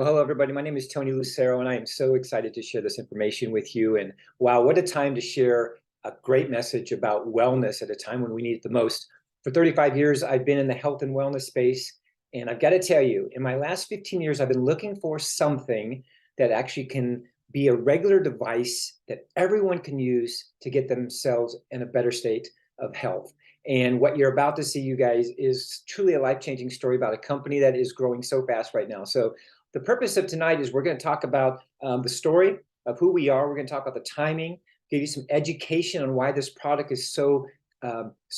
Well, hello, everybody. My name is Tony Lucero, and I am so excited to share this information with you. And wow, what a time to share a great message about wellness at a time when we need it the most. For 35 years, I've been in the health and wellness space. And I've got to tell you, in my last 15 years, I've been looking for something that actually can be a regular device that everyone can use to get themselves in a better state of health. And what you're about to see, you guys, is truly a life-changing story about a company that is growing so fast right now. So the purpose of tonight is we're going to talk about the story of who we are. We're going to talk about the timing, give you some education on why this product is so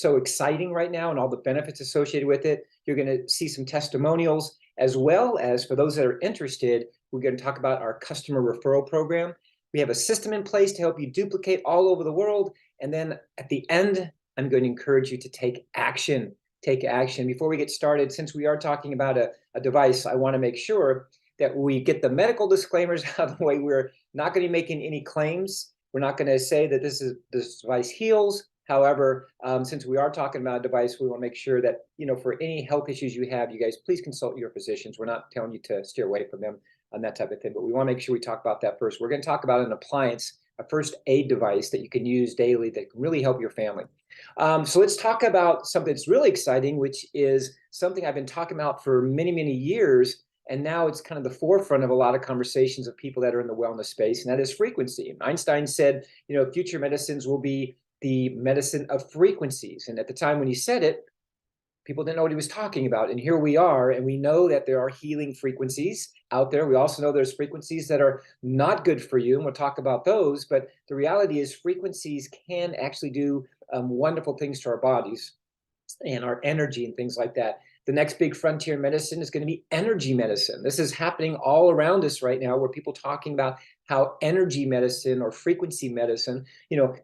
exciting right now and all the benefits associated with it. You're going to see some testimonials, as well as, for those that are interested, we're going to talk about our customer referral program. We have a system in place to help you duplicate all over the world. And then at the end, I'm going to encourage you to take action. Take action. Before we get started, since we are talking about a device, I want to make sure that we get the medical disclaimers out of the way. We're not going to be making any claims. We're not going to say that this device heals. However, since we are talking about a device, we want to make sure that, for any health issues you have, you guys please consult your physicians. We're not telling you to steer away from them on that type of thing, but we want to make sure we talk about that first. We're going to talk about an appliance, a first aid device that you can use daily that can really help your family. So let's talk about something that's really exciting, which is something I've been talking about for many, many years. And now it's kind of the forefront of a lot of conversations of people that are in the wellness space, and that is frequency. Einstein said, future medicines will be the medicine of frequencies. And at the time when he said it, people didn't know what he was talking about. And here we are, and we know that there are healing frequencies out there. We also know there's frequencies that are not good for you, and we'll talk about those. But the reality is frequencies can actually do wonderful things to our bodies and our energy and things like that. The next big frontier in medicine is going to be energy medicine. This is happening all around us right now, where people talking about how energy medicine or frequency medicine,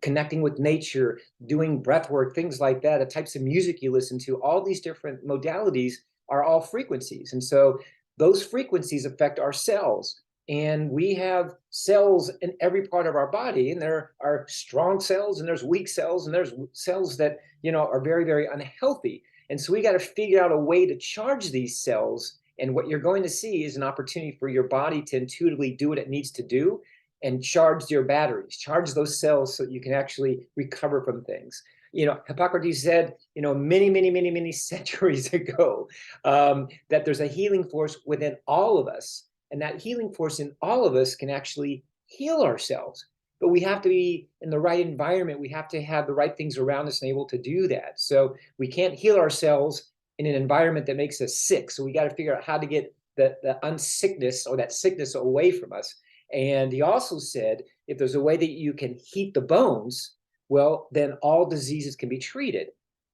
connecting with nature, doing breath work, things like that, the types of music you listen to, all these different modalities are all frequencies. And so those frequencies affect our cells. And we have cells in every part of our body, and there are strong cells and there's weak cells, and there's cells that, are very, very unhealthy. And so we got to figure out a way to charge these cells. And what you're going to see is an opportunity for your body to intuitively do what it needs to do and charge your batteries, charge those cells so that you can actually recover from things. Hippocrates said, many, many, many, many centuries ago, that there's a healing force within all of us. And that healing force in all of us can actually heal ourselves. But we have to be in the right environment. We have to have the right things around us and able to do that. So we can't heal ourselves in an environment that makes us sick. So we got to figure out how to get the unsickness or that sickness away from us. And he also said, if there's a way that you can heat the bones, well, then all diseases can be treated.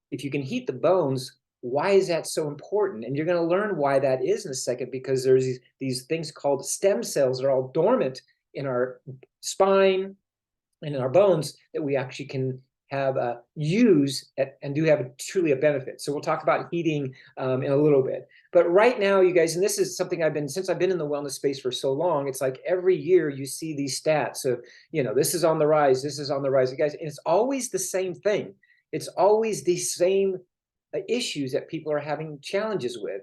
If you can heat the bones, why is that so important? And you're going to learn why that is in a second, because there's these things called stem cells that are all dormant in our spine and in our bones that we actually can have use and do have truly a benefit. So we'll talk about heating in a little bit. But right now, you guys, and this is something since I've been in the wellness space for so long, it's like every year you see these stats of, this is on the rise, this is on the rise. You guys, and it's always the same thing. It's always the same issues that people are having challenges with,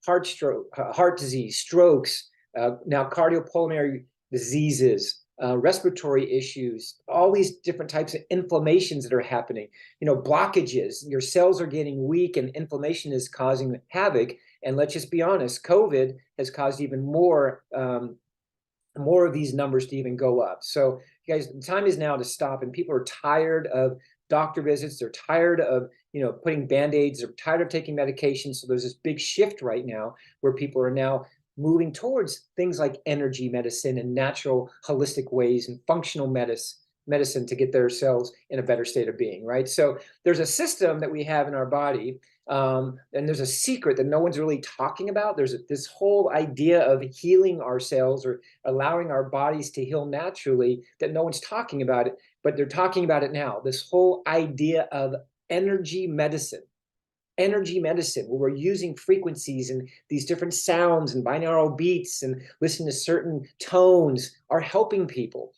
heart disease, strokes, now cardiopulmonary diseases, respiratory issues, all these different types of inflammations that are happening, blockages. Your cells are getting weak and inflammation is causing havoc. And let's just be honest, COVID has caused even more of these numbers to even go up. So you guys, the time is now to stop, and people are tired of doctor visits. They're tired of, putting Band-Aids. They're tired of taking medications. So there's this big shift right now where people are now moving towards things like energy medicine and natural holistic ways and functional medicine to get themselves in a better state of being, right? So there's a system that we have in our body, and there's a secret that no one's really talking about. There's this whole idea of healing ourselves or allowing our bodies to heal naturally that no one's talking about it, but they're talking about it now. This whole idea of energy medicine, where we're using frequencies and these different sounds and binaural beats and listening to certain tones are helping people.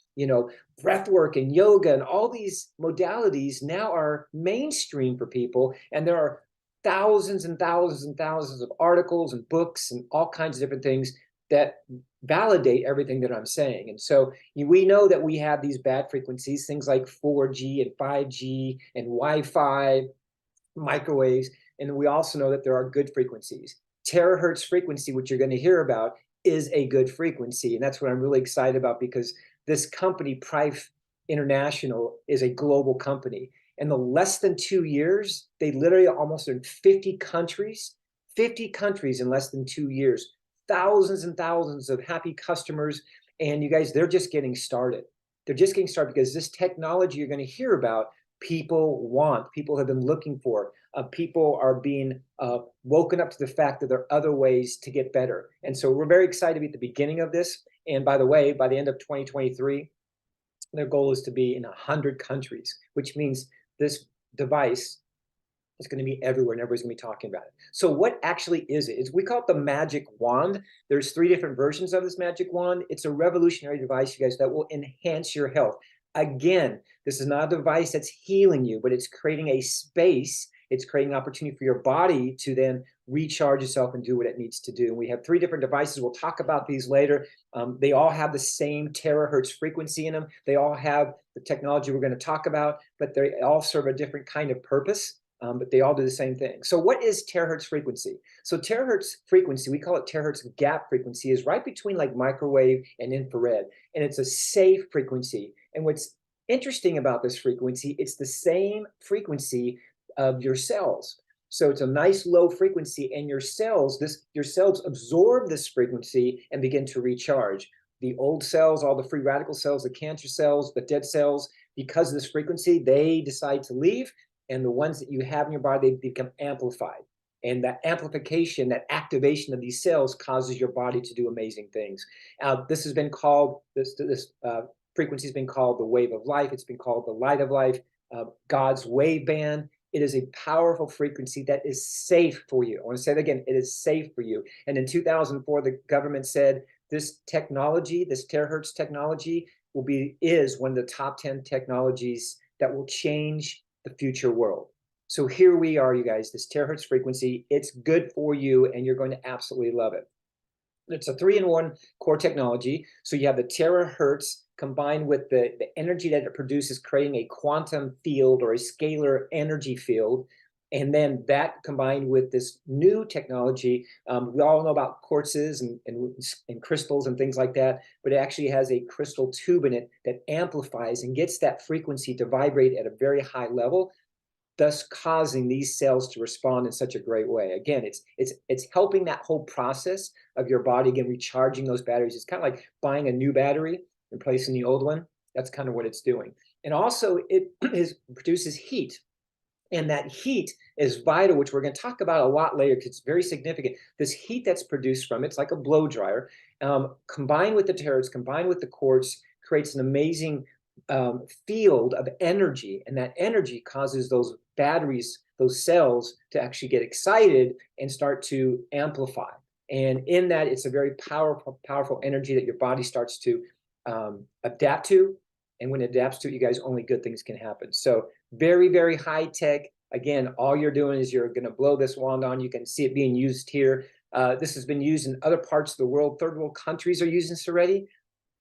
Breath work and yoga and all these modalities now are mainstream for people. And there are thousands and thousands and thousands of articles and books and all kinds of different things that validate everything that I'm saying. And so we know that we have these bad frequencies, things like 4G and 5G and Wi-Fi, microwaves, and we also know that there are good frequencies. Terahertz frequency, which you're going to hear about, is a good frequency, and that's what I'm really excited about, because this company, Prife International, is a global company. In the less than 2 years, they literally almost in 50 countries, 50 countries in less than 2 years, thousands and thousands of happy customers. And you guys, they're just getting started. They're just getting started because this technology you're going to hear about, people want, people have been looking for. People are being woken up to the fact that there are other ways to get better. And so we're very excited to be at the beginning of this. And by the way, by the end of 2023, their goal is to be in 100 countries, which means this device is going to be everywhere and everybody's going to be talking about it. So what actually is it? We call it the magic wand. There's 3 different versions of this magic wand. It's a revolutionary device, you guys, that will enhance your health. Again, this is not a device that's healing you, but it's creating a space. It's creating an opportunity for your body to then recharge itself and do what it needs to do. And we have 3 different devices. We'll talk about these later. They all have the same terahertz frequency in them. They all have the technology we're going to talk about, but they all serve a different kind of purpose. But they all do the same thing. So what is terahertz frequency? So terahertz frequency, we call it terahertz gap frequency, is right between like microwave and infrared. And it's a safe frequency. And what's interesting about this frequency, it's the same frequency of your cells. So it's a nice low frequency, and your cells absorb this frequency and begin to recharge. The old cells, all the free radical cells, the cancer cells, the dead cells, because of this frequency, they decide to leave. And the ones that you have in your body, they become amplified. And that amplification, that activation of these cells causes your body to do amazing things. This has been called, this frequency has been called the wave of life. It's been called the light of life, God's wave band. It is a powerful frequency that is safe for you. I want to say that again, it is safe for you. And in 2004, the government said this technology, this terahertz technology, is one of the top 10 technologies that will change the future world. So here we are, you guys, this terahertz frequency, it's good for you and you're going to absolutely love it. It's a 3-in-1 core technology. So you have the terahertz combined with the energy that it produces, creating a quantum field or a scalar energy field. And then that combined with this new technology, we all know about quartzes and crystals and things like that, but it actually has a crystal tube in it that amplifies and gets that frequency to vibrate at a very high level, thus causing these cells to respond in such a great way. Again, it's helping that whole process of your body, again, recharging those batteries. It's kind of like buying a new battery, replacing the old one. That's kind of what it's doing. And also it produces heat. And that heat is vital, which we're going to talk about a lot later because it's very significant. This heat that's produced from it's like a blow dryer, combined with the terahertz, combined with the quartz, creates an amazing field of energy. And that energy causes those batteries, those cells, to actually get excited and start to amplify. And in that, it's a very powerful energy that your body starts to adapt to. And when it adapts to it, you guys, only good things can happen. So very, very high tech. Again, all you're doing is you're going to blow this wand on. You can see it being used here. This has been used in other parts of the world. Third world countries are using this already.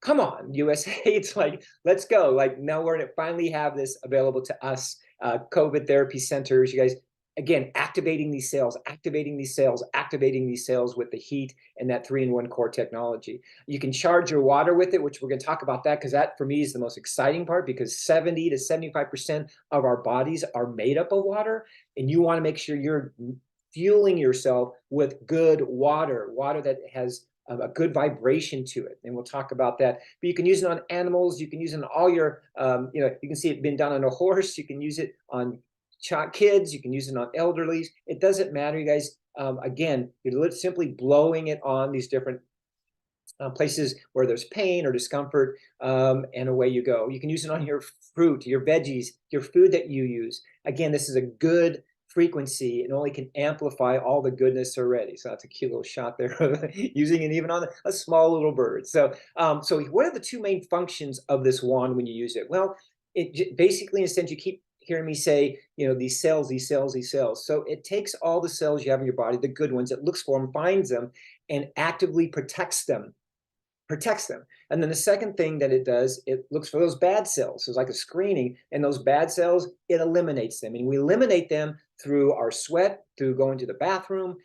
Come on, USA. It's like, let's go. Like, now we're going to finally have this available to us. COVID therapy centers, you guys, again, activating these cells with the heat and that 3-in-1 core technology. You can charge your water with it, which we're going to talk about that, because that for me is the most exciting part, because 70 to 75% of our bodies are made up of water, and you want to make sure you're fueling yourself with good water that has a good vibration to it. And we'll talk about that. But you can use it on animals. You can use it on all your, you can see it being done on a horse. You can use it on kids, you can use it on elderlies. It doesn't matter, you guys. Again, you're simply blowing it on these different places where there's pain or discomfort, and away you go. You can use it on your fruit, your veggies, your food that you use. Again, this is a good frequency and only can amplify all the goodness already. So that's a cute little shot there, using it even on a small little bird. So, so what are the 2 main functions of this wand when you use it? Well, it basically, in a sense, you keep hearing me say, these cells, these cells, these cells. So it takes all the cells you have in your body, the good ones, it looks for them, finds them, and actively protects them. And then the second thing that it does, it looks for those bad cells. So it's like a screening, and those bad cells, it eliminates them. And we eliminate them through our sweat, through going to the bathroom.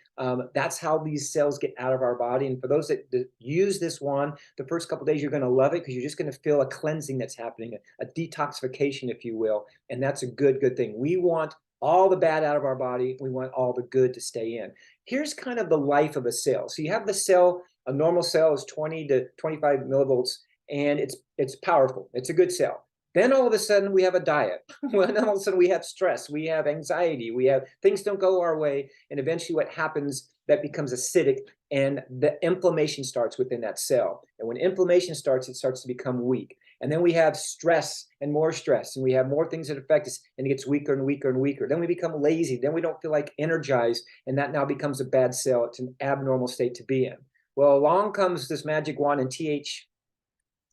That's how these cells get out of our body. And for those that use this one, the first couple of days, you're going to love it because you're just going to feel a cleansing that's happening, a detoxification, if you will. And that's a good thing. We want all the bad out of our body. We want all the good to stay in. Here's kind of the life of a cell. So you have the cell. A normal cell is 20 to 25 millivolts, and it's powerful. It's a good cell. Then all of a sudden we have a diet. Then all of a sudden we have stress, we have anxiety, we have things don't go our way, and eventually what happens, that becomes acidic, and the inflammation starts within that cell. And when inflammation starts, it starts to become weak. And then we have stress, and we have more things that affect us, and it gets weaker and weaker and weaker. Then we become lazy. Then we don't feel like energized, and that now becomes a bad cell. It's an abnormal state to be in. Well, along comes this magic wand and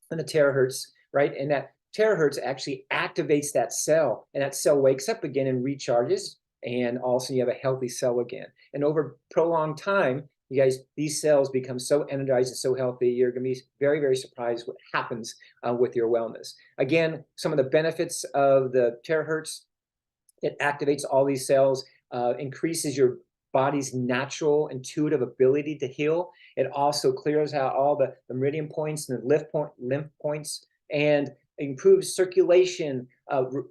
and the terahertz, right? And that terahertz actually activates that cell, and that cell wakes up again and recharges, and all of a sudden you have a healthy cell again. And over prolonged time, you guys, these cells become so energized and so healthy, you're going to be very, very surprised what happens with your wellness. Again, some of the benefits of the terahertz, it activates all these cells, increases your body's natural intuitive ability to heal. It also clears out all the meridian points and the lymph points, and improves circulation,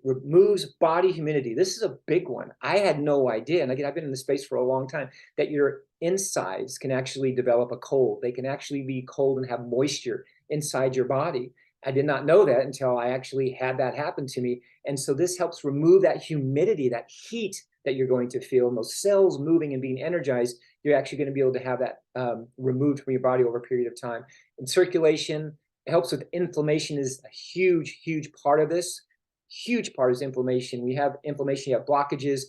removes body humidity. This is a big one. I had no idea, and again, I've been in the space for a long time, that your insides can actually develop a cold. They can actually be cold and have moisture inside your body. I did not know that until I actually had that happen to me. And so this helps remove that humidity, that heat that you're going to feel, and those cells moving and being energized, you're actually going to be able to have that removed from your body over a period of time. And circulation, it helps with inflammation, is a huge part of this. Huge part is inflammation. We have inflammation, you have blockages,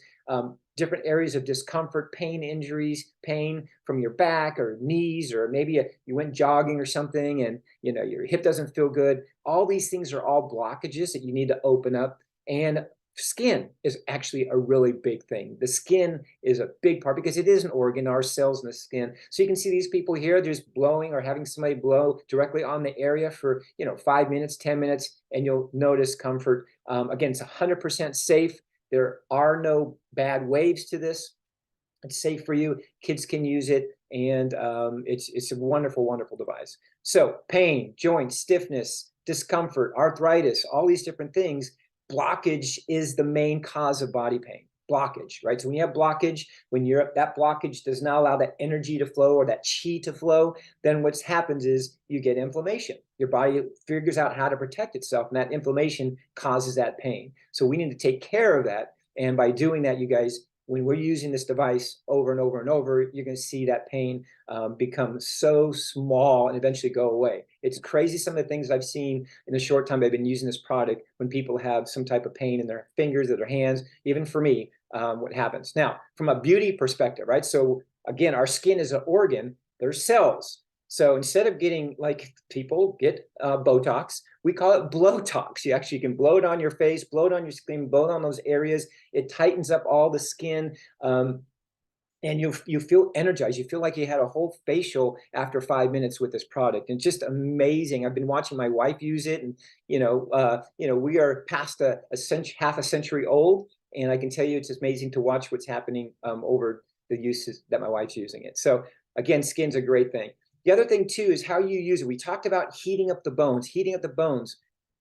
different areas of discomfort, pain, injuries, pain from your back or knees, or maybe you went jogging or something and your hip doesn't feel good. All these things are all blockages that you need to open up. And skin is actually a really big thing. The skin is a big part because it is an organ, our cells in the skin. So you can see these people here, they're just blowing or having somebody blow directly on the area for 5 minutes, 10 minutes, and you'll notice comfort. Again, it's 100% safe. There are no bad waves to this. It's safe for you. Kids can use it, and it's a wonderful device. So pain, joints, stiffness, discomfort, arthritis, all these different things. Blockage is the main cause of body pain. Blockage, right? So when you have blockage, that blockage does not allow that energy to flow or that chi to flow, then what happens is you get inflammation. Your body figures out how to protect itself, and that inflammation causes that pain. So we need to take care of that. And by doing that, you guys, when we're using this device over and over and over, you're going to see that pain become so small and eventually go away. It's crazy some of the things I've seen in the short time I've been using this product when people have some type of pain in their fingers or their hands. Even for me, what happens. Now, from a beauty perspective, right? So again, our skin is an organ. There's cells. So instead of getting, like people get Botox, we call it Blowtox. You actually can blow it on your face, blow it on your skin, blow it on those areas. It tightens up all the skin, and you feel energized. You feel like you had a whole facial after 5 minutes with this product. And just amazing. I've been watching my wife use it, and we are past half a century old, and I can tell you it's amazing to watch what's happening over the uses that my wife's using it. So again, skin's a great thing. The other thing too is how you use it. We talked about heating up the bones.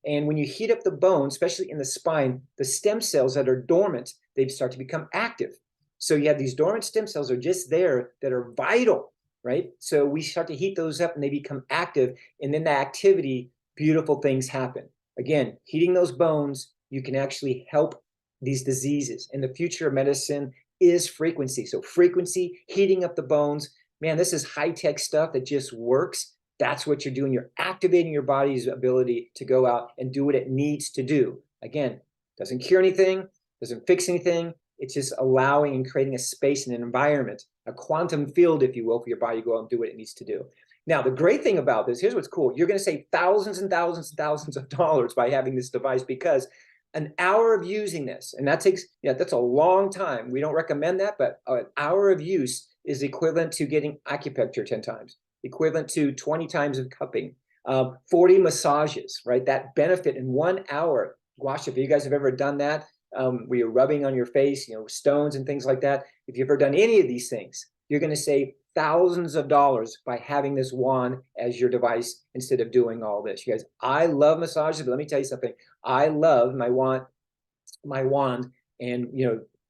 And when you heat up the bones, especially in the spine, the stem cells that are dormant, they start to become active. So you have these dormant stem cells are just there that are vital, right? So we start to heat those up and they become active. And then the activity, beautiful things happen. Again, heating those bones, you can actually help these diseases. And the future of medicine is frequency. So frequency, heating up the bones. Man, this is high-tech stuff that just works. That's what you're doing. You're activating your body's ability to go out and do what it needs to do. Again, doesn't cure anything, doesn't fix anything. It's just allowing and creating a space and an environment, a quantum field, if you will, for your body to go out and do what it needs to do. Now, the great thing about this, here's what's cool. You're going to save thousands and thousands and thousands of dollars by having this device, because an hour of using this, and that takes, that's a long time. We don't recommend that, but an hour of use is equivalent to getting acupuncture 10 times, equivalent to 20 times of cupping, 40 massages, right? That benefit in 1 hour. Gosh, if you guys have ever done that, where you're rubbing on your face, stones and things like that, if you've ever done any of these things, you're going to save thousands of dollars by having this wand as your device instead of doing all this. You guys, I love massages, but let me tell you something. I love my wand, and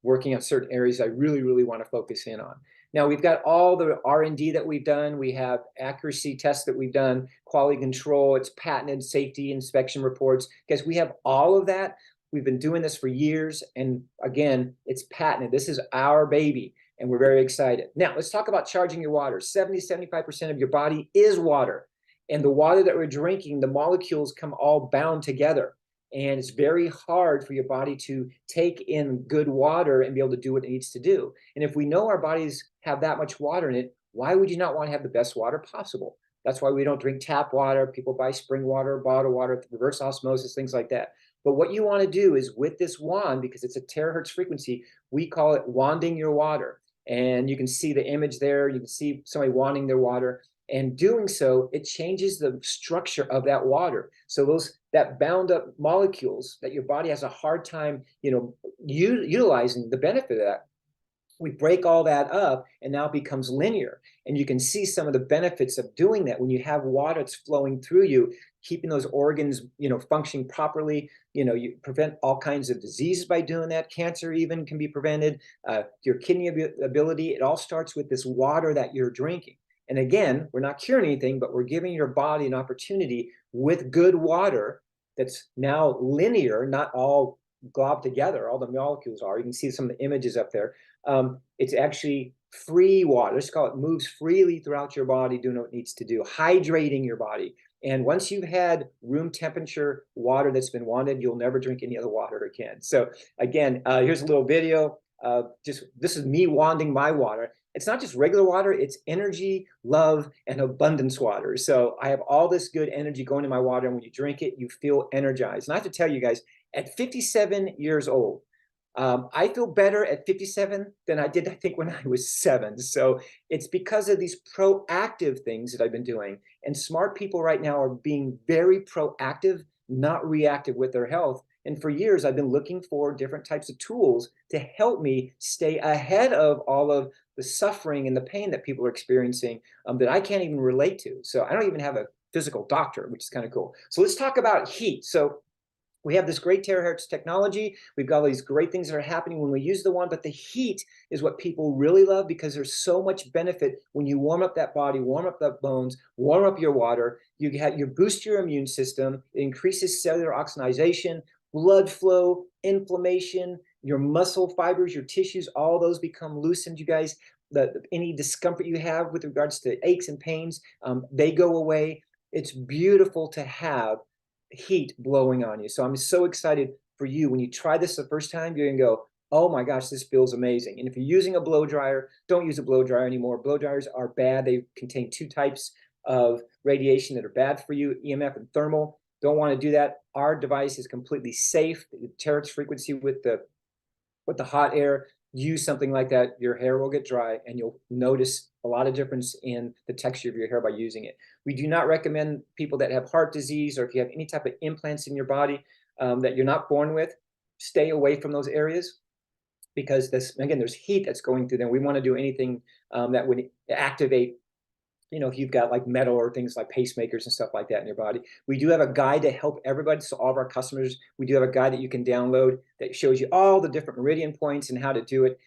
working on certain areas I really, really want to focus in on. Now we've got all the R&D that we've done. We have accuracy tests that we've done, quality control, it's patented, safety inspection reports. Guys, we have all of that. We've been doing this for years, and again, it's patented. This is our baby, and we're very excited. Now, let's talk about charging your water. 70-75% of your body is water, and the water that we're drinking, the molecules come all bound together, and it's very hard for your body to take in good water and be able to do what it needs to do. And if we know our bodies have that much water in it, why would you not want to have the best water possible? That's why we don't drink tap water. People buy spring water, bottled water, reverse osmosis, things like that. But what you want to do is with this wand, because it's a terahertz frequency, we call it wanding your water. And you can see the image there. You can see somebody wanding their water. And doing so, it changes the structure of that water. So that bound up molecules that your body has a hard time, utilizing the benefit of that, we break all that up, and now it becomes linear. And you can see some of the benefits of doing that when you have water that's flowing through you, keeping those organs, functioning properly. You prevent all kinds of diseases by doing that. Cancer even can be prevented. Your kidney ability, it all starts with this water that you're drinking. And again, we're not curing anything, but we're giving your body an opportunity with good water that's now linear, not all globbed together. All the molecules are. You can see some of the images up there. It's actually free water. Let's call it moves freely throughout your body, doing what it needs to do, hydrating your body. And once you've had room temperature water that's been wanted, you'll never drink any other water again. So again, here's a little video. This is me wanding my water. It's not just regular water, it's energy, love, and abundance water. So I have all this good energy going in my water, and when you drink it, you feel energized. And I have to tell you guys, at 57 years old, I feel better at 57 than I did, I think, when I was 7. So it's because of these proactive things that I've been doing. And smart people right now are being very proactive, not reactive with their health. And for years, I've been looking for different types of tools to help me stay ahead of all of the suffering and the pain that people are experiencing, that I can't even relate to. So I don't even have a physical doctor, which is kind of cool. So let's talk about heat. So we have this great terahertz technology. We've got all these great things that are happening when we use the wand, but the heat is what people really love, because there's so much benefit when you warm up that body, warm up the bones, warm up your water. You boost your immune system. It increases cellular oxygenation, blood flow, inflammation, your muscle fibers, your tissues, all those become loosened, you guys. Any discomfort you have with regards to aches and pains, they go away. It's beautiful to have heat blowing on you. So I'm so excited for you. When you try this the first time, you're gonna go, oh my gosh, this feels amazing. And if you're using a blow dryer, don't use a blow dryer anymore. Blow dryers are bad. They contain 2 types of radiation that are bad for you, EMF and thermal. Don't want to do that. Our device is completely safe. The terahertz frequency with the hot air. Use something like that, your hair will get dry, and you'll notice a lot of difference in the texture of your hair by using it. We do not recommend people that have heart disease, or if you have any type of implants in your body that you're not born with, stay away from those areas, because there's heat that's going through them. We want to do anything that would activate, if you've got like metal or things like pacemakers and stuff like that in your body. We do have a guide to help everybody. So all of our customers, we do have a guide that you can download that shows you all the different meridian points and how to do it.